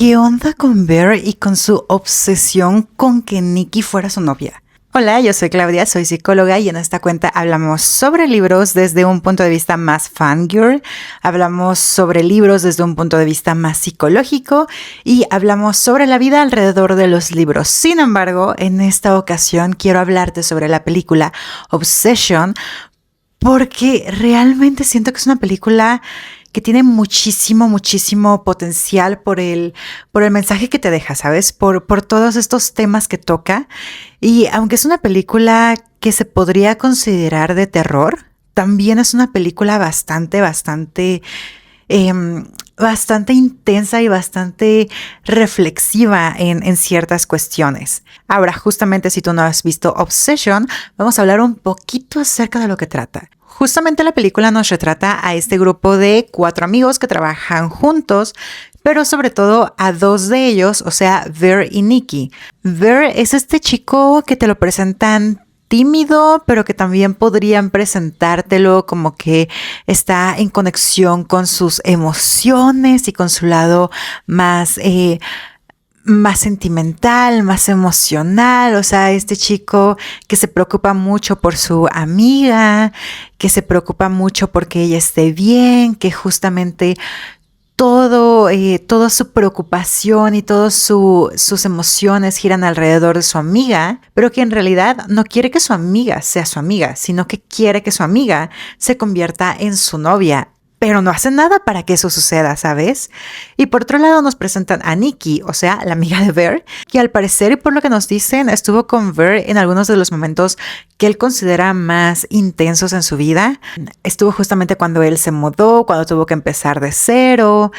¿Qué onda con Bear y con su obsesión con que Nikki fuera su novia? Hola, yo soy Claudia, soy psicóloga y en esta cuenta hablamos sobre libros desde un punto de vista más fangirl, hablamos sobre libros desde un punto de vista más psicológico y hablamos sobre la vida alrededor de los libros. Sin embargo, en esta ocasión quiero hablarte sobre la película Obsession porque realmente siento que es una película que tiene muchísimo potencial por el mensaje que te deja, ¿sabes? Por todos estos temas que toca. Y aunque es una película que se podría considerar de terror, también es una película bastante intensa y bastante reflexiva en ciertas cuestiones. Ahora, justamente si tú no has visto Obsession, vamos a hablar un poquito acerca de lo que trata. Justamente la película nos retrata a este grupo de 4 amigos que trabajan juntos, pero sobre todo a 2 de ellos, o sea, Ver y Nikki. Ver es este chico que te lo presentan tímido, pero que también podrían presentártelo como que está en conexión con sus emociones y con su lado más sentimental, más emocional, o sea, este chico que se preocupa mucho por su amiga, que se preocupa mucho porque ella esté bien, que justamente toda su preocupación y todas sus emociones giran alrededor de su amiga, pero que en realidad no quiere que su amiga sea su amiga, sino que quiere que su amiga se convierta en su novia. Pero no hace nada para que eso suceda, ¿sabes? Y por otro lado nos presentan a Nikki, o sea, la amiga de Ver, que al parecer y por lo que nos dicen, estuvo con Ver en algunos de los momentos que él considera más intensos en su vida. Estuvo justamente cuando él se mudó, cuando tuvo que empezar de cero.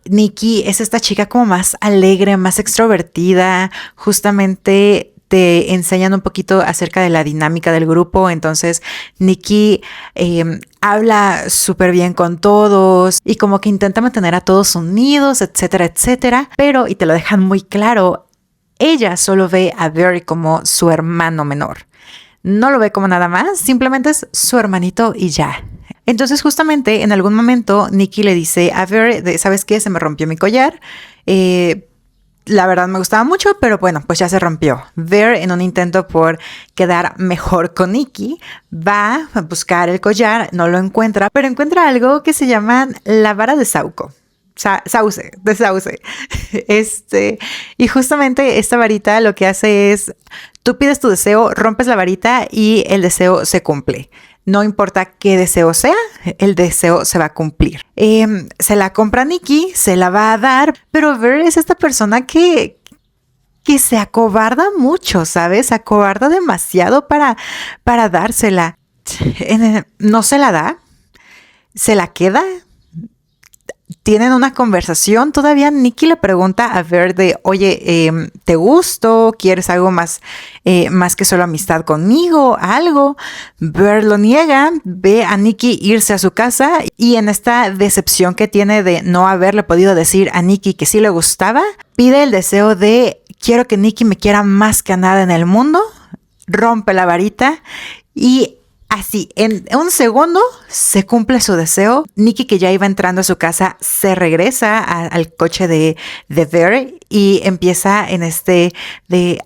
Nikki es esta chica como más alegre, más extrovertida, justamente te enseñan un poquito acerca de la dinámica del grupo. Entonces Nikki habla súper bien con todos y como que intenta mantener a todos unidos, etcétera, pero, y te lo dejan muy claro, ella solo ve a Barry como su hermano menor. No lo ve como nada más, simplemente es su hermanito y ya. Entonces justamente en algún momento Nikki le dice a Barry, ¿sabes qué? Se me rompió mi collar. La verdad me gustaba mucho, pero bueno, pues ya se rompió. Ver, en un intento por quedar mejor con Nikki, va a buscar el collar, no lo encuentra, pero encuentra algo que se llama la vara de Sauco. Sauce. Y justamente esta varita lo que hace es, tú pides tu deseo, rompes la varita y el deseo se cumple. No importa qué deseo sea, el deseo se va a cumplir. Se la compra Nikki, se la va a dar, pero Ver es esta persona que se acobarda mucho, ¿sabes? Se acobarda demasiado para dársela. No se la da, se la queda. Tienen una conversación, todavía Nikki le pregunta a Ver de, oye, ¿te gusto? ¿Quieres algo más que solo amistad conmigo? ¿Algo? Ver lo niega, ve a Nikki irse a su casa y en esta decepción que tiene de no haberle podido decir a Nikki que sí le gustaba, pide el deseo de, quiero que Nikki me quiera más que a nada en el mundo, rompe la varita y así, en un segundo se cumple su deseo. Nikki, que ya iba entrando a su casa, se regresa al coche de Ver y empieza en de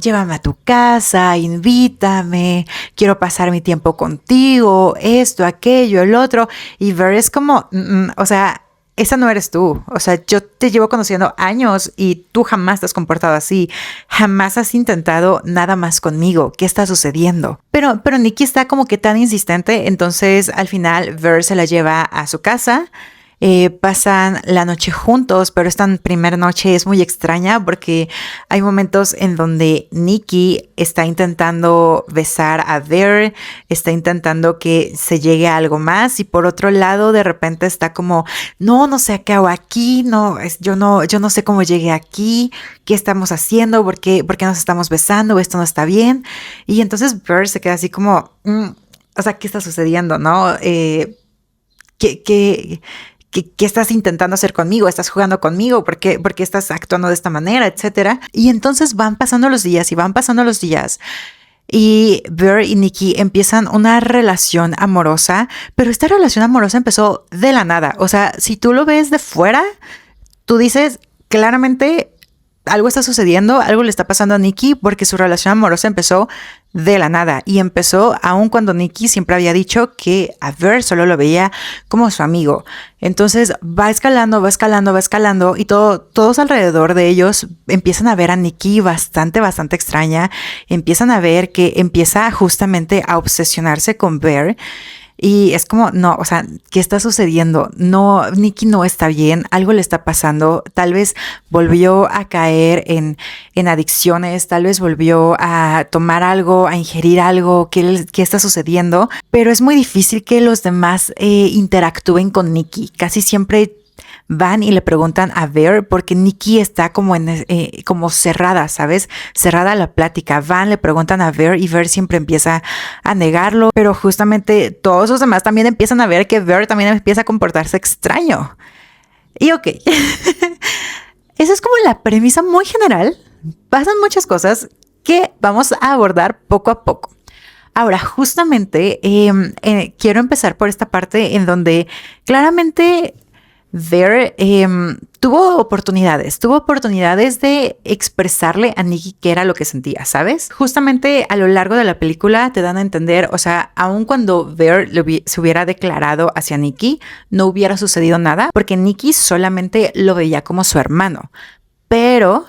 llévame a tu casa, invítame, quiero pasar mi tiempo contigo, esto, aquello, el otro. Y Ver es como, o sea, esa no eres tú. O sea, yo te llevo conociendo años y tú jamás te has comportado así. Jamás has intentado nada más conmigo. ¿Qué está sucediendo? Pero Nikki está como que tan insistente. Entonces, al final, Ver se la lleva a su casa. Pasan la noche juntos, pero esta primera noche es muy extraña porque hay momentos en donde Nikki está intentando besar a Ver, está intentando que se llegue a algo más y por otro lado de repente está como, no sé qué hago aquí, yo no sé cómo llegué aquí, qué estamos haciendo, por qué nos estamos besando, esto no está bien. Y entonces Ver se queda así como, o sea, ¿qué está sucediendo, no? ¿Qué estás intentando hacer conmigo? ¿Estás jugando conmigo? ¿Por qué estás actuando de esta manera? Etcétera. Y entonces van pasando los días. Y Ver y Nikki empiezan una relación amorosa, pero esta relación amorosa empezó de la nada. O sea, si tú lo ves de fuera, tú dices, claramente algo está sucediendo, algo le está pasando a Nikki porque su relación amorosa empezó de la nada y empezó aun cuando Nikki siempre había dicho que a Ver solo lo veía como su amigo. Entonces va escalando, va escalando, va escalando y todos alrededor de ellos empiezan a ver a Nikki bastante extraña. Empiezan a ver que empieza justamente a obsesionarse con Ver. Y es como, no, o sea, ¿qué está sucediendo? No, Nikki no está bien, algo le está pasando, tal vez volvió a caer en adicciones, tal vez volvió a tomar algo, a ingerir algo, ¿qué está sucediendo? Pero es muy difícil que los demás interactúen con Nikki, casi siempre van y le preguntan a Ver porque Nikki está como como cerrada, ¿sabes? Cerrada la plática. Van, le preguntan a Ver y Ver siempre empieza a negarlo, pero justamente todos los demás también empiezan a ver que Ver también empieza a comportarse extraño. Y ok, esa es como la premisa muy general. Pasan muchas cosas que vamos a abordar poco a poco. Ahora, justamente quiero empezar por esta parte en donde claramente Ver tuvo oportunidades de expresarle a Nikki qué era lo que sentía, ¿sabes? Justamente a lo largo de la película te dan a entender, o sea, aun cuando Ver se hubiera declarado hacia Nikki, no hubiera sucedido nada porque Nikki solamente lo veía como su hermano, pero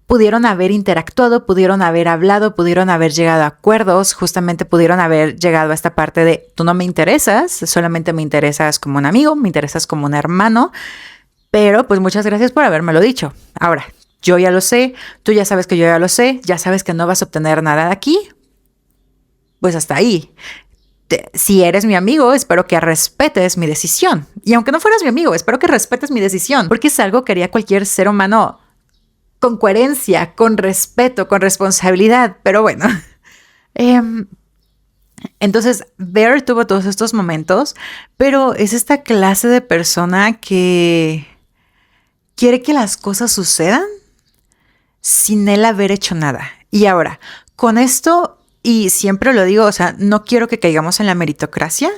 pudieron haber interactuado, pudieron haber hablado, pudieron haber llegado a acuerdos, justamente pudieron haber llegado a esta parte de tú no me interesas, solamente me interesas como un amigo, me interesas como un hermano, pero pues muchas gracias por habérmelo dicho. Ahora, yo ya lo sé, tú ya sabes que yo ya lo sé, ya sabes que no vas a obtener nada de aquí, pues hasta ahí. Si eres mi amigo, espero que respetes mi decisión. Y aunque no fueras mi amigo, espero que respetes mi decisión, porque es algo que haría cualquier ser humano con coherencia, con respeto, con responsabilidad, pero bueno. Entonces, Bear tuvo todos estos momentos, pero es esta clase de persona que quiere que las cosas sucedan sin él haber hecho nada. Y ahora, con esto, y siempre lo digo, o sea, no quiero que caigamos en la meritocracia,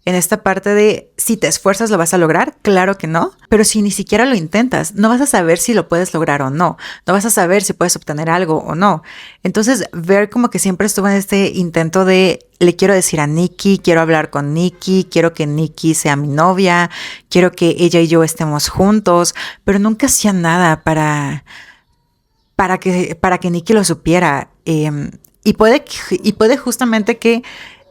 en esta parte de si te esfuerzas lo vas a lograr, claro que no, pero si ni siquiera lo intentas, no vas a saber si lo puedes lograr o no, no vas a saber si puedes obtener algo o no. Entonces, Ver como que siempre estuvo en este intento de le quiero decir a Nikki, quiero hablar con Nikki, quiero que Nikki sea mi novia, quiero que ella y yo estemos juntos, pero nunca hacía nada para que Nikki lo supiera. Y puede justamente que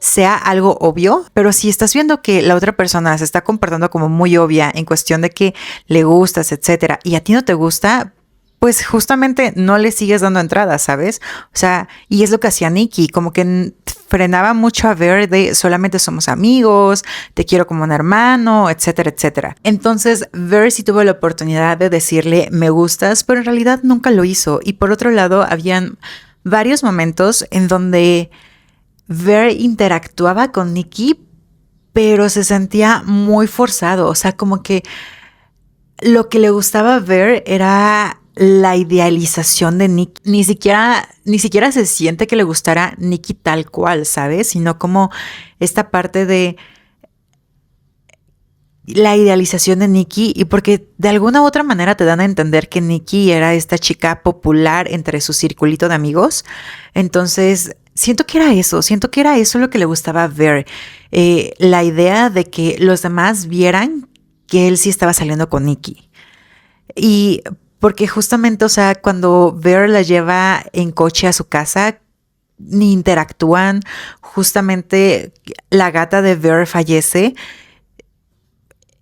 sea algo obvio, pero si estás viendo que la otra persona se está comportando como muy obvia en cuestión de que le gustas, etcétera, y a ti no te gusta, pues justamente no le sigues dando entrada, ¿sabes? O sea, y es lo que hacía Nikki, como que frenaba mucho a Ver de solamente somos amigos, te quiero como un hermano, etcétera, etcétera. Entonces, Ver sí tuvo la oportunidad de decirle me gustas, pero en realidad nunca lo hizo. Y por otro lado, habían varios momentos en donde Ver interactuaba con Nikki, pero se sentía muy forzado. O sea, como que lo que le gustaba ver era la idealización de Nikki. Ni siquiera se siente que le gustara Nikki tal cual, ¿sabes? Sino como esta parte de la idealización de Nikki, y porque de alguna u otra manera te dan a entender que Nikki era esta chica popular entre su circulito de amigos. Entonces, siento que era eso lo que le gustaba ver. La idea de que los demás vieran que él sí estaba saliendo con Nikki. Y porque justamente, o sea, cuando Ver la lleva en coche a su casa, ni interactúan. Justamente la gata de Ver fallece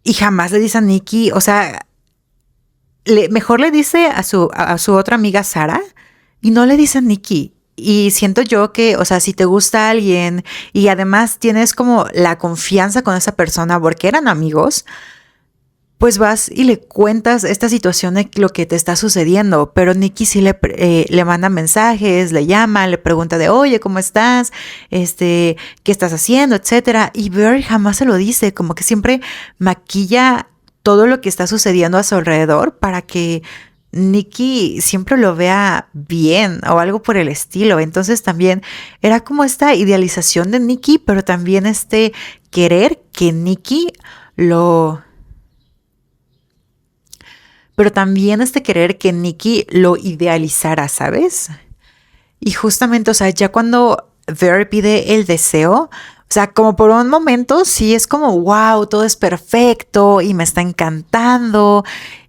y jamás le dice a Nikki, o sea, mejor le dice a su otra amiga Sara y no le dice a Nikki. Y siento yo que, o sea, si te gusta alguien y además tienes como la confianza con esa persona porque eran amigos, pues vas y le cuentas esta situación de lo que te está sucediendo. Pero Nikki sí le manda mensajes, le llama, le pregunta de, oye, ¿cómo estás? ¿Qué estás haciendo? Etcétera. Y Ver jamás se lo dice, como que siempre maquilla todo lo que está sucediendo a su alrededor para que Nikki siempre lo vea bien o algo por el estilo. Entonces también era como esta idealización de Nikki, pero también querer que Nikki lo pero también querer que Nikki lo idealizara, ¿sabes? Y justamente, o sea, ya cuando Ver pide el deseo, o sea, como por un momento sí es como, wow, todo es perfecto y me está encantando.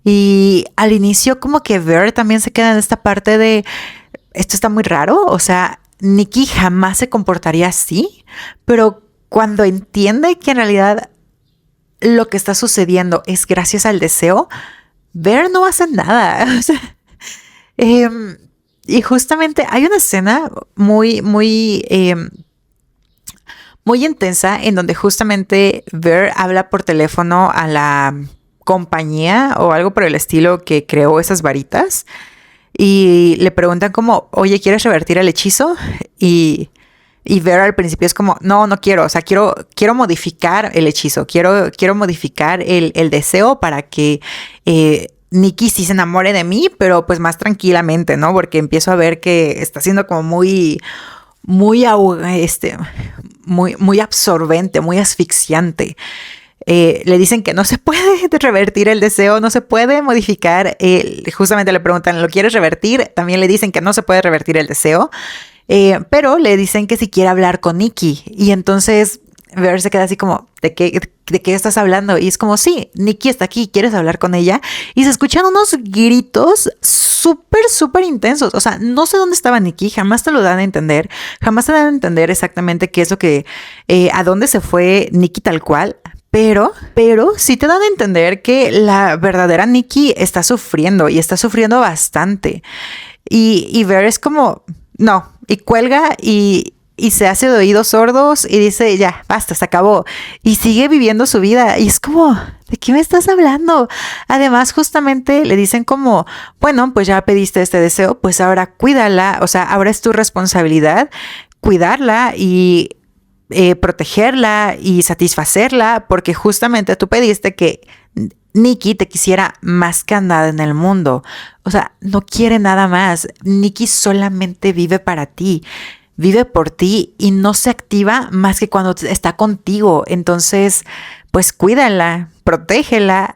Y al inicio como que Ver también se queda en esta parte de, esto está muy raro, o sea, Nikki jamás se comportaría así, pero cuando entiende que en realidad lo que está sucediendo es gracias al deseo, Ver no hace nada. O sea, y justamente hay una escena muy intensa en donde justamente Ver habla por teléfono a la compañía o algo por el estilo que creó esas varitas y le preguntan como, oye, ¿quieres revertir el hechizo? Y Ver al principio es como, no quiero, o sea, quiero modificar el hechizo, quiero modificar el deseo para que Nikki sí se enamore de mí, pero pues más tranquilamente, ¿no? Porque empiezo a ver que está siendo como muy, muy absorbente, muy asfixiante. Le dicen que no se puede revertir el deseo, no se puede modificar. Justamente le preguntan, ¿lo quieres revertir? También le dicen que no se puede revertir el deseo. Pero le dicen que si quiere hablar con Nikki. Y entonces Ver se queda así como, ¿de qué estás hablando? Y es como, sí, Nikki está aquí, ¿quieres hablar con ella? Y se escuchan unos gritos súper intensos. O sea, no sé dónde estaba Nikki, jamás te lo dan a entender. Jamás te dan a entender exactamente qué es lo que, a dónde se fue Nikki tal cual. Pero sí te dan a entender que la verdadera Nikki está sufriendo y está sufriendo bastante. Y Ver es como, no, y cuelga y se hace de oídos sordos y dice, ya, basta, se acabó. Y sigue viviendo su vida. Y es como, ¿de qué me estás hablando? Además, justamente le dicen como, bueno, pues ya pediste este deseo, pues ahora cuídala. O sea, ahora es tu responsabilidad cuidarla y protegerla y satisfacerla, porque justamente tú pediste que Nikki te quisiera más que nada en el mundo. O sea, no quiere nada más. Nikki solamente vive para ti, vive por ti y no se activa más que cuando está contigo. Entonces, pues cuídala, protégela,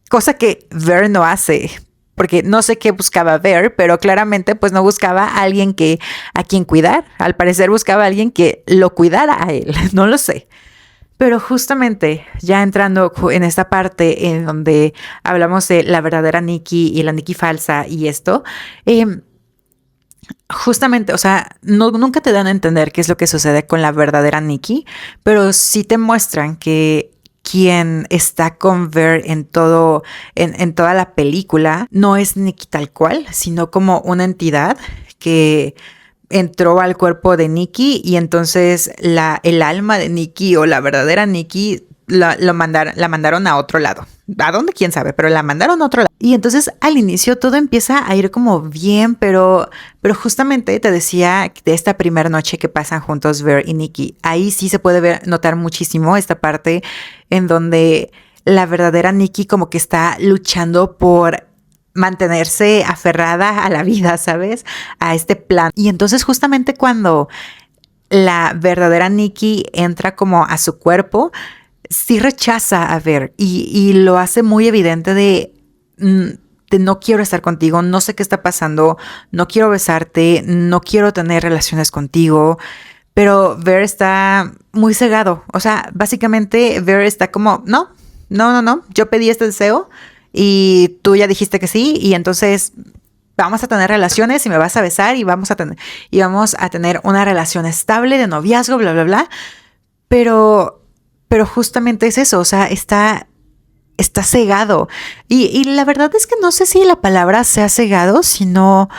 cosa que Ver no hace. Porque no sé qué buscaba Ver, pero claramente pues no buscaba a alguien a quien cuidar. Al parecer buscaba a alguien que lo cuidara a él. No lo sé. Pero justamente ya entrando en esta parte en donde hablamos de la verdadera Nikki y la Nikki falsa y esto, justamente, o sea, nunca te dan a entender qué es lo que sucede con la verdadera Nikki, pero sí te muestran que quien está con Ver en toda la película no es Nikki tal cual, sino como una entidad que entró al cuerpo de Nikki y entonces el alma de Nikki o la verdadera Nikki la mandaron a otro lado. ¿A dónde? ¿Quién sabe? Pero la mandaron a otro lado. Y entonces al inicio todo empieza a ir como bien, pero justamente te decía de esta primera noche que pasan juntos Ver y Nikki. Ahí sí se puede notar muchísimo esta parte en donde la verdadera Nikki como que está luchando por mantenerse aferrada a la vida, ¿sabes? A este plan. Y entonces justamente cuando la verdadera Nikki entra como a su cuerpo, sí rechaza a Ver y lo hace muy evidente de no quiero estar contigo, no sé qué está pasando, no quiero besarte, no quiero tener relaciones contigo. Pero Ver está muy cegado. O sea, básicamente Ver está como, no, yo pedí este deseo y tú ya dijiste que sí, y entonces vamos a tener relaciones y me vas a besar y vamos a tener una relación estable de noviazgo, bla, bla, bla. Pero justamente es eso, o sea, está cegado. Y la verdad es que no sé si la palabra sea cegado, sino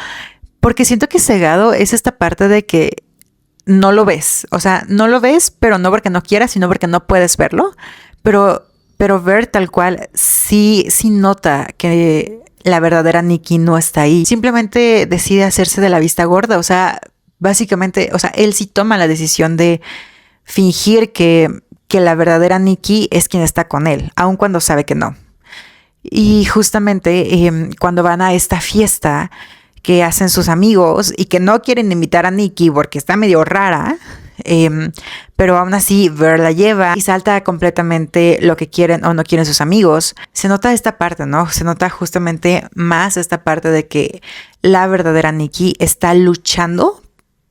porque siento que cegado es esta parte de que no lo ves. O sea, no lo ves, pero no porque no quieras, sino porque no puedes verlo. Pero Ver tal cual sí nota que la verdadera Nikki no está ahí. Simplemente decide hacerse de la vista gorda. O sea, básicamente, o sea, él sí toma la decisión de fingir que la verdadera Nikki es quien está con él, aun cuando sabe que no. Y justamente cuando van a esta fiesta que hacen sus amigos y que no quieren invitar a Nikki porque está medio rara, pero aún así Ver la lleva y salta completamente lo que quieren o no quieren sus amigos. Se nota esta parte, ¿no? Se nota justamente más esta parte de que la verdadera Nikki está luchando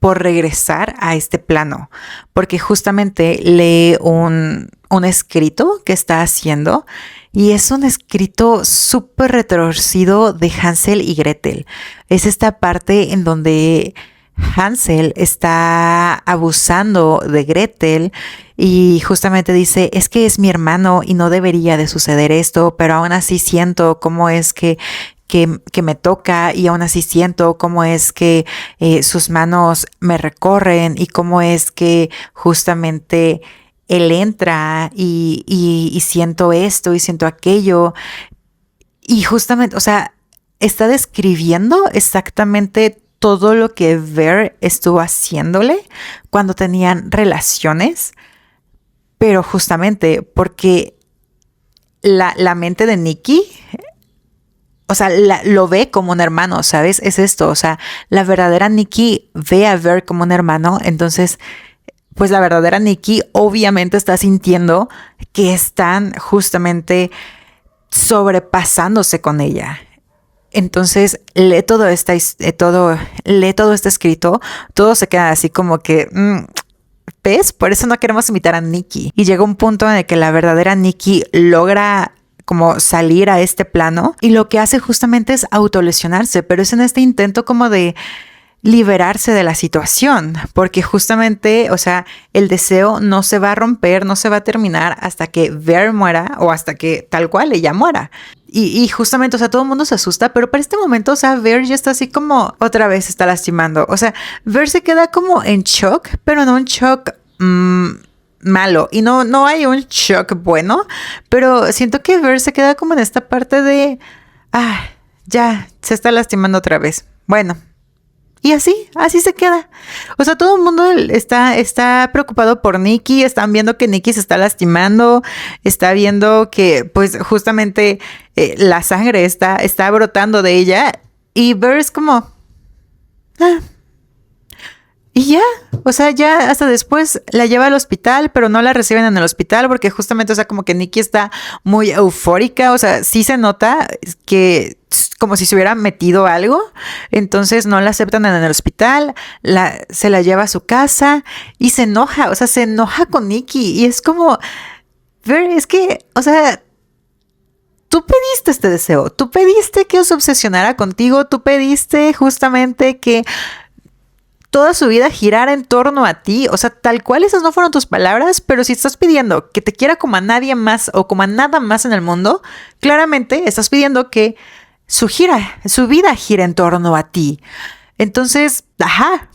por regresar a este plano, porque justamente lee un escrito que está haciendo y es un escrito súper retorcido de Hansel y Gretel. Es esta parte en donde Hansel está abusando de Gretel y justamente dice, es que es mi hermano y no debería de suceder esto, pero aún así siento cómo es que me toca y aún así siento cómo es que sus manos me recorren y cómo es que justamente él entra y siento esto y siento aquello. Y justamente, o sea, está describiendo exactamente todo lo que Ver estuvo haciéndole cuando tenían relaciones, pero justamente porque la mente de Nikki, o sea, lo ve como un hermano, ¿sabes? Es esto, o sea, la verdadera Nikki ve a Ver como un hermano, entonces, pues la verdadera Nikki obviamente está sintiendo que están justamente sobrepasándose con ella. Entonces lee todo este escrito, todo se queda así como que, ¿ves? Por eso no queremos imitar a Nikki. Y llega un punto en el que la verdadera Nikki logra como salir a este plano y lo que hace justamente es autolesionarse, pero es en este intento como de liberarse de la situación, porque justamente, o sea, el deseo no se va a romper, no se va a terminar hasta que Ver muera o hasta que tal cual ella muera. Y justamente, o sea, todo el mundo se asusta, pero para este momento, o sea, Ver ya está así como otra vez está lastimando. O sea, Ver se queda como en shock, pero no un shock malo. Y no hay un shock bueno, pero siento que Ver se queda como en esta parte de, ya, se está lastimando otra vez. Bueno. Y así se queda. O sea, todo el mundo está preocupado por Nikki, están viendo que Nikki se está lastimando, está viendo que pues justamente la sangre está brotando de ella y Ver es como... Y ya, o sea, ya hasta después la lleva al hospital, pero no la reciben en el hospital porque justamente, o sea, como que Nikki está muy eufórica, o sea, sí se nota que como si se hubiera metido algo, entonces no la aceptan en el hospital, se la lleva a su casa y se enoja, o sea, se enoja con Nikki y es como, Ver, es que, o sea... Tú pediste este deseo, tú pediste que os obsesionara contigo, tú pediste justamente que toda su vida girara en torno a ti. O sea, tal cual esas no fueron tus palabras, pero si estás pidiendo que te quiera como a nadie más o como a nada más en el mundo, claramente estás pidiendo que su vida gira en torno a ti. Entonces,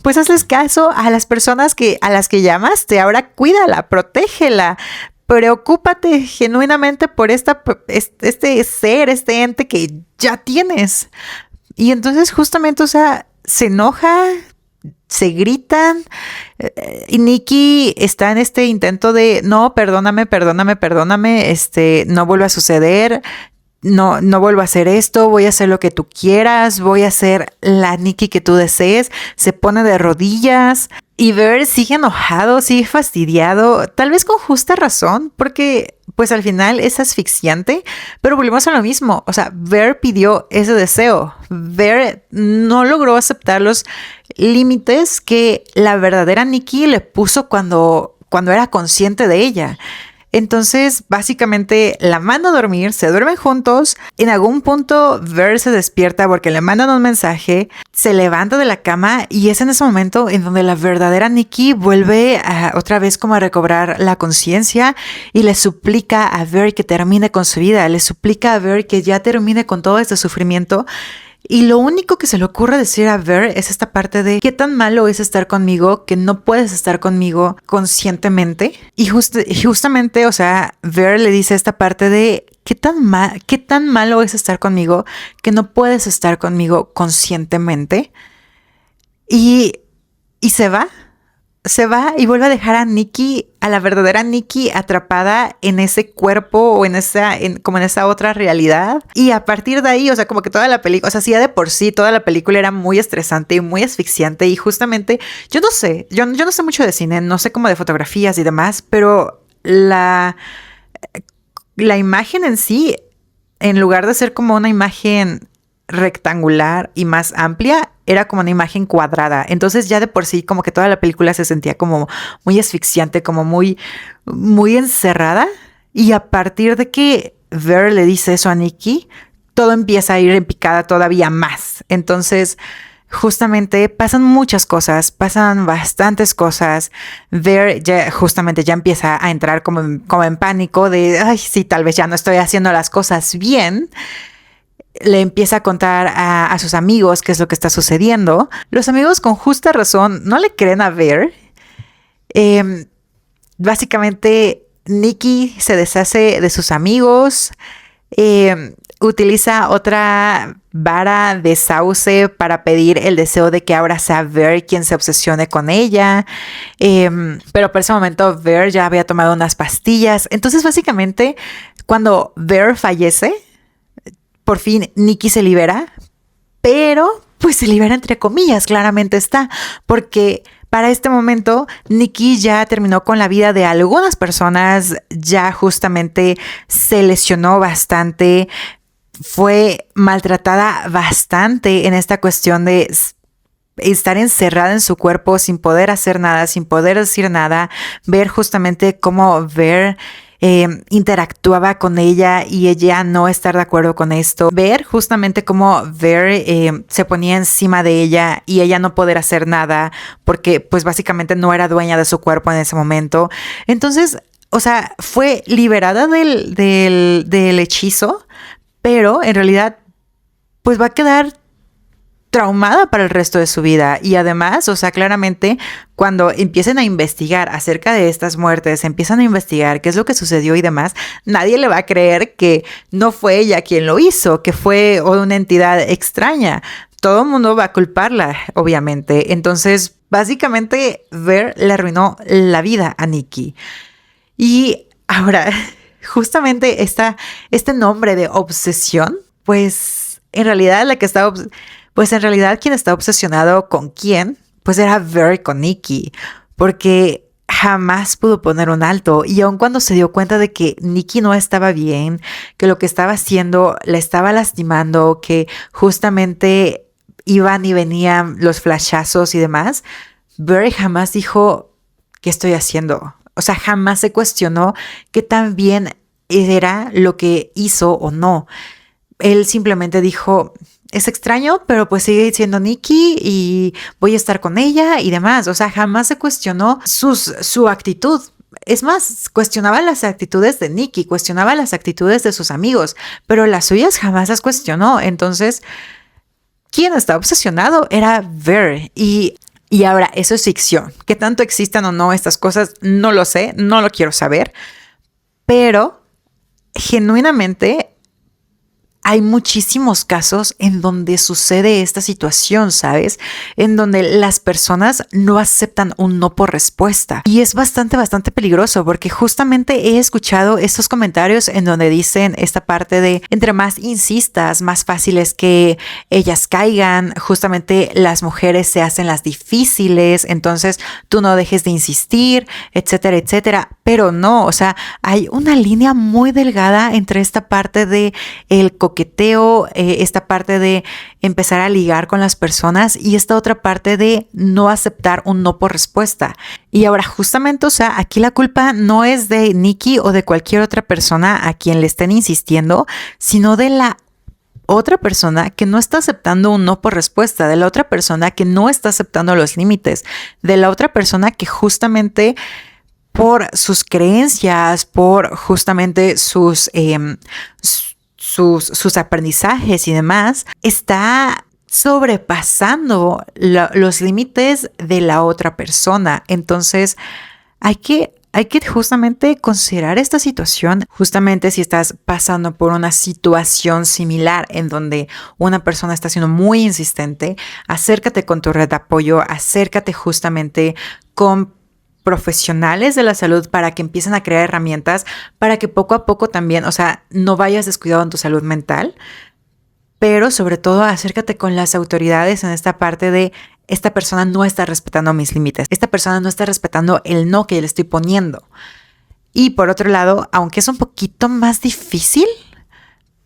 pues hazles caso a las personas a las que llamaste. Ahora cuídala, protégela. Preocúpate genuinamente por este ser, este ente que ya tienes. Y entonces justamente, o sea, se enoja, se gritan y Nikki está en este intento de no, perdóname, no vuelve a suceder, no vuelvo a hacer esto, voy a hacer lo que tú quieras, voy a ser la Nikki que tú desees. Se pone de rodillas y Ver sigue enojado, sigue fastidiado, tal vez con justa razón, porque pues al final es asfixiante, pero volvemos a lo mismo. O sea, Ver pidió ese deseo. Ver no logró aceptar los límites que la verdadera Nikki le puso cuando era consciente de ella. Entonces, básicamente, la manda a dormir, se duermen juntos. En algún punto, Ver se despierta porque le mandan un mensaje, se levanta de la cama y es en ese momento en donde la verdadera Nikki vuelve otra vez como a recobrar la conciencia y le suplica a Ver que termine con su vida, le suplica a Ver que ya termine con todo este sufrimiento. Y lo único que se le ocurre decir a Ver es esta parte de qué tan malo es estar conmigo que no puedes estar conmigo conscientemente. Y justamente, o sea, Ver le dice esta parte de qué tan malo es estar conmigo que no puedes estar conmigo conscientemente. Y se va. se va y vuelve a dejar a Nikki, a la verdadera Nikki, atrapada en ese cuerpo o como en esa otra realidad. Y a partir de ahí, o sea, como que toda la película, o sea, sí, ya de por sí, toda la película era muy estresante y muy asfixiante. Y justamente, yo no sé, yo no sé mucho de cine, no sé como de fotografías y demás, pero la imagen en sí, en lugar de ser como una imagen rectangular y más amplia, era como una imagen cuadrada. Entonces ya de por sí como que toda la película se sentía como muy asfixiante, como muy encerrada. Y a partir de que Ver le dice eso a Nikki, todo empieza a ir en picada todavía más. Entonces justamente pasan muchas cosas, pasan bastantes cosas. Ver justamente ya empieza a entrar como en pánico de, ay, sí, tal vez ya no estoy haciendo las cosas bien. Le empieza a contar a sus amigos qué es lo que está sucediendo. Los amigos con justa razón no le creen a Ver. Básicamente Nikki se deshace de sus amigos, utiliza otra vara de sauce para pedir el deseo de que ahora sea Ver quien se obsesione con ella. Pero por ese momento Ver ya había tomado unas pastillas. Entonces básicamente cuando Ver fallece, por fin Nikki se libera, pero pues se libera entre comillas, claramente está, porque para este momento Nikki ya terminó con la vida de algunas personas, ya justamente se lesionó bastante, fue maltratada bastante en esta cuestión de estar encerrada en su cuerpo sin poder hacer nada, sin poder decir nada, ver justamente cómo Ver interactuaba con ella y ella no estar de acuerdo con esto. Ver justamente cómo Ver se ponía encima de ella y ella no poder hacer nada porque pues básicamente no era dueña de su cuerpo en ese momento. Entonces, o sea, fue liberada del hechizo, pero en realidad pues va a quedar traumada para el resto de su vida. Y además, o sea, claramente cuando empiecen a investigar acerca de estas muertes, empiezan a investigar qué es lo que sucedió y demás, nadie le va a creer que no fue ella quien lo hizo, que fue una entidad extraña. Todo el mundo va a culparla, obviamente. Entonces, básicamente, Ver le arruinó la vida a Nikki. Y ahora, justamente este nombre de obsesión, pues en realidad quien está obsesionado con quién, pues era Ver con Nikki, porque jamás pudo poner un alto. Y aun cuando se dio cuenta de que Nikki no estaba bien, que lo que estaba haciendo la estaba lastimando, que justamente iban y venían los flashazos y demás, Ver jamás dijo, ¿qué estoy haciendo? O sea, jamás se cuestionó qué tan bien era lo que hizo o no. Él simplemente dijo, es extraño, pero pues sigue siendo Nikki y voy a estar con ella y demás. O sea, jamás se cuestionó su actitud. Es más, cuestionaba las actitudes de Nikki, cuestionaba las actitudes de sus amigos, pero las suyas jamás las cuestionó. Entonces, quien está obsesionado era Ver. Y ahora, eso es ficción. ¿Qué tanto existan o no estas cosas? No lo sé, no lo quiero saber. Pero, genuinamente, hay muchísimos casos en donde sucede esta situación, ¿sabes? En donde las personas no aceptan un no por respuesta. Y es bastante peligroso porque justamente he escuchado estos comentarios en donde dicen esta parte de entre más insistas, más fácil es que ellas caigan. Justamente las mujeres se hacen las difíciles, entonces tú no dejes de insistir, etcétera, etcétera. Pero no, o sea, hay una línea muy delgada entre esta parte de el coqueteo, esta parte de empezar a ligar con las personas y esta otra parte de no aceptar un no por respuesta. Y ahora justamente, o sea, aquí la culpa no es de Nikki o de cualquier otra persona a quien le estén insistiendo, sino de la otra persona que no está aceptando un no por respuesta, de la otra persona que no está aceptando los límites, de la otra persona que justamente por sus creencias, por justamente sus aprendizajes y demás, está sobrepasando los límites de la otra persona. Entonces, hay que hay que justamente considerar esta situación. Justamente si estás pasando por una situación similar en donde una persona está siendo muy insistente, acércate con tu red de apoyo, acércate justamente con profesionales de la salud para que empiecen a crear herramientas para que poco a poco también, o sea, no vayas descuidado en tu salud mental, pero sobre todo acércate con las autoridades en esta parte de esta persona no está respetando mis límites, esta persona no está respetando el no que le estoy poniendo. Y por otro lado, aunque es un poquito más difícil,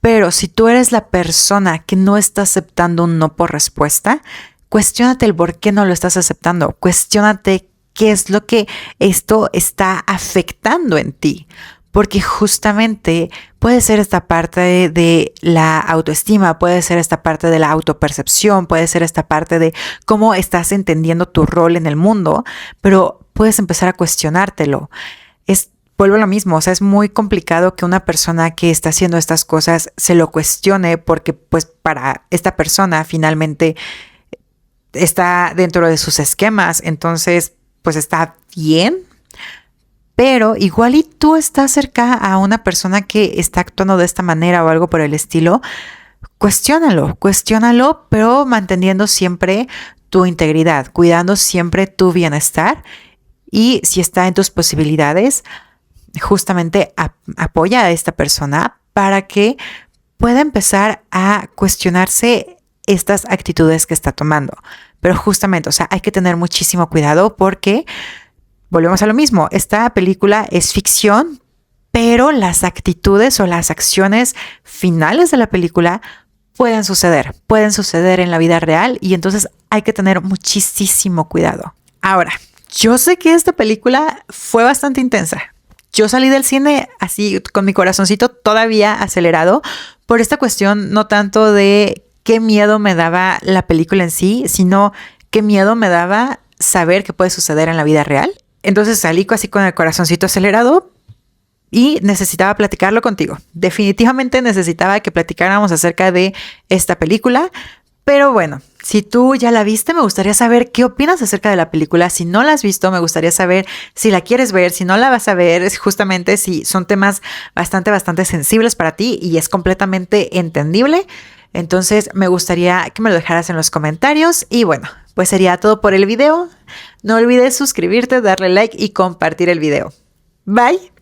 pero si tú eres la persona que no está aceptando un no por respuesta, cuestiónate el por qué no lo estás aceptando, cuestiónate qué es lo que esto está afectando en ti. Porque justamente puede ser esta parte de la autoestima, puede ser esta parte de la autopercepción, puede ser esta parte de cómo estás entendiendo tu rol en el mundo, pero puedes empezar a cuestionártelo. Vuelvo a lo mismo, o sea, es muy complicado que una persona que está haciendo estas cosas se lo cuestione porque pues para esta persona finalmente está dentro de sus esquemas, entonces pues está bien. Pero igual y tú estás cerca a una persona que está actuando de esta manera o algo por el estilo, cuestiónalo, pero manteniendo siempre tu integridad, cuidando siempre tu bienestar y si está en tus posibilidades, justamente apoya a esta persona para que pueda empezar a cuestionarse estas actitudes que está tomando. Pero justamente, o sea, hay que tener muchísimo cuidado porque volvemos a lo mismo, esta película es ficción, pero las actitudes o las acciones finales de la película pueden suceder en la vida real y entonces hay que tener muchísimo cuidado. Ahora, yo sé que esta película fue bastante intensa. Yo salí del cine así con mi corazoncito todavía acelerado por esta cuestión, no tanto de qué miedo me daba la película en sí, sino qué miedo me daba saber qué puede suceder en la vida real. Entonces salí así con el corazoncito acelerado y necesitaba platicarlo contigo. Definitivamente necesitaba que platicáramos acerca de esta película. Pero bueno, si tú ya la viste, me gustaría saber qué opinas acerca de la película. Si no la has visto, me gustaría saber si la quieres ver, si no la vas a ver, es justamente si son temas bastante sensibles para ti y es completamente entendible. Entonces me gustaría que me lo dejaras en los comentarios y bueno, pues sería todo por el video. No olvides suscribirte, darle like y compartir el video. Bye.